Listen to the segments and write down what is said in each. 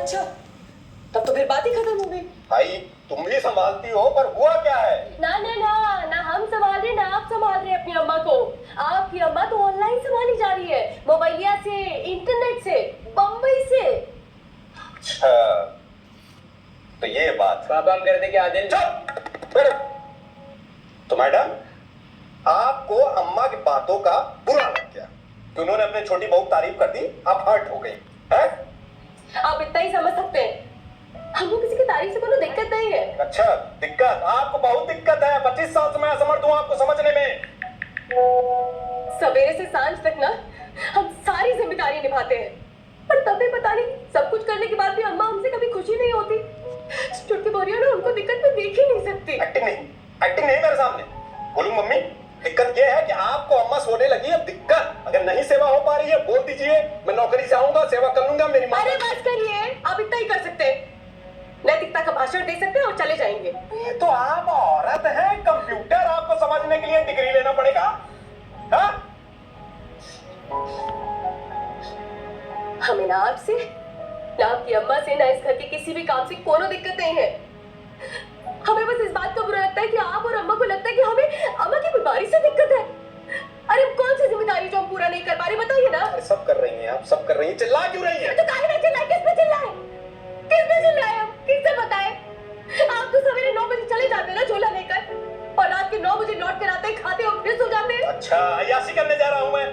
अच्छा, तब तो फिर बात ही खत्म हो गई। भाई तुम भी संभालती हो, पर हुआ क्या है? ना ना ना ना, हम संभाल रहे ना आप संभाल रहे अपनी अम्मा को। आपकी अम्मा तो ऑनलाइन संभाली जा रही है, मोबाइलिया से, इंटरनेट से, बम्बई से। अच्छा, तो ये बात। पापा हम करते क्या आदिल? तो मैडम, आपको अम्मा की बातों का बुरा लग गया कि उन्होंने अपनी छोटी बहू तारीफ कर दी, आप हर्ट हो गई हैं? आप इतना ही समझ सकते हैं, हमको किसी की तारीफ से कोई दिक्कत नहीं है। अच्छा, दिक्कत आपको बहुत दिक्कत है। 25 साल से मैं असमर्थ हूं आपको समझने में। सवेरे से सांझ तक ना हम सारी जिम्मेदारी निभाते हैं, पर तब भी पता नहीं सब कुछ करने के बाद भी अम्मा हमसे कभी खुशी नहीं होती। छुटकी बोरिया ना उनको दिक्कत में देख ही नहीं सकती। एक्टिंग नहीं मेरे सामने। बोलूं मम्मी, दिक्कत ये है कि आपको अम्मा सोने लगी है। दिक्कत अगर नहीं सेवा हो पा रही है बोल दीजिए, मैं नौकरी से आऊंगा, सेवा कर लूंगा। मेरी माँ। अरे बस करिए, आप इतना ही कर सकते हैं। नैतिकता का भाषण दे सकते हैं और चले जाएंगे। ये तो आप औरत हैं, कंप्यूटर आपको समझने के लिए डिग्री लेना पड़ेगा। हाँ? हमें ना आपसे, ना आपकी अम्मा से, ना इस घर के किसी भी काम से कोनो दिक्कत नहीं है। हमें बस इस बात का बुरा लगता है कि आप और अम्मा को लगता है कि हमें अम्मा की बीमारी से दिक्कत है। अरे कौन सी जिम्मेदारी जो हम पूरा नहीं कर पा रहे, बताइए ना। अरे सब कर रही हैं आप, सब कर रही हैं। चिल्ला क्यों रही हैं? तो काहे ना चिल्लाए, किस पे चिल्लाए, किस पे चिल्लाए, हम किससे बताएं? आप तो सवेरे 9 बजे चले जाते ना झोला लेकर, और रात के 9 बजे लौट कर आते, खाते और फिर सो जाते। अच्छा, अय्याशी करने जा रहा हूं मैं,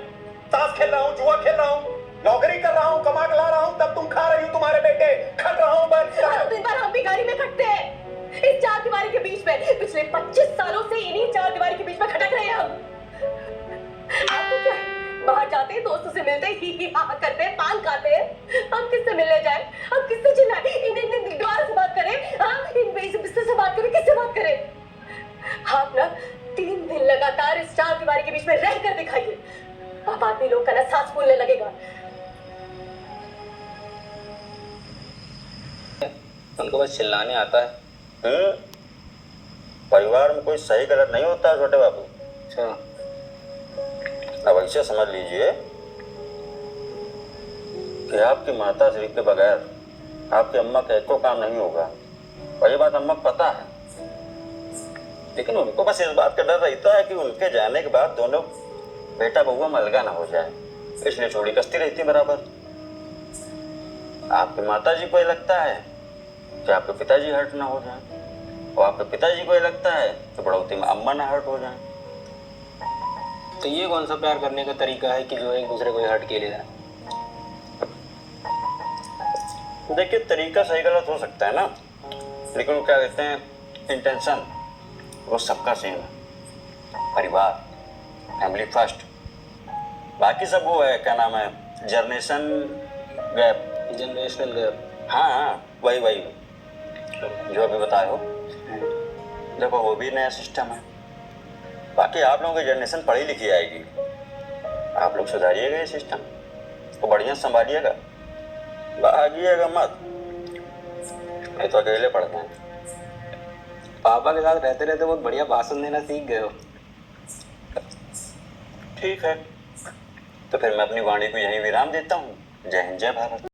ताश खेल रहा हूं, जुआ खेल रहा हूं, नौकरी कर रहा हूं, कमा के ला रहा हूं, तब तुम खा रही हो, तुम्हारे बेटे खट रहा हूं बस। दिन भर हम भी गाड़ी में खटते हैं, इस चार दीवारी के बीच में। पिछले 25 सालों से इन्हीं चार दीवारी के बीच में खटक रहे हैं हम। आपको क्या है, बाहर जाते हैं, दोस्तों से मिलते हैं, ही हा करते हैं, पान खाते हैं। हम किससे मिलने जाए, हम किससे चिल्लाएं, इन दीवारों से बात करें, हाँ इन बिस्तर से बात करें, किससे बात करें? आप ना 3 दिन लगातार इस चार दीवारी के बीच में रह कर दिखाइए, आप आदमी लोग का ना सांस फूलने लगेगा। उनको बस चिल्लाने आता है। परिवार में कोई सही गलत नहीं होता है छोटे बाबू। अच्छा, अब ऐसे समझ लीजिए कि आपकी माता श्री के बगैर आपकी अम्मा का एको काम नहीं होगा, और ये बात अम्मा को पता है। लेकिन उनको बस इस बात का डर रहता है कि उनके जाने के बाद दोनों बेटा बहुआ मलगा ना हो जाए, इसलिए चोरी कसती रहती बराबर। आपकी माता जी को ये लगता है कि आपके पिताजी हर्ट ना हो जाए, और आपके पिताजी को ये लगता है कि बढ़ोतरी में अम्मा ना हर्ट हो जाए। तो ये कौन सा प्यार करने का तरीका है कि जो एक दूसरे को हर्ट किए ले जाए? देखिए, तरीका सही गलत हो सकता है ना, लेकिन क्या कहते हैं, इंटेंशन वो सबका सेम है। परिवार, फैमिली फर्स्ट, बाकी सब वो है, क्या नाम है, जनरेशन गैप। Generational gap. हाँ हाँ, वही जो अभी बताए हो। देखो, वो भी नया सिस्टम है। बाकी आप लोगों की जनरेशन पढ़ी लिखी आएगी, आप लोग सुधारिएगा ये सिस्टम को, बढ़िया संभालिएगा, भागिएगा मत, नहीं तो अकेले पढ़ते हैं। पापा के साथ रहते रहते बहुत बढ़िया भाषण देना सीख गए हो। ठीक है, तो फिर मैं अपनी वाणी को यहीं विराम देता हूँ। जय हिंद, जय भारत।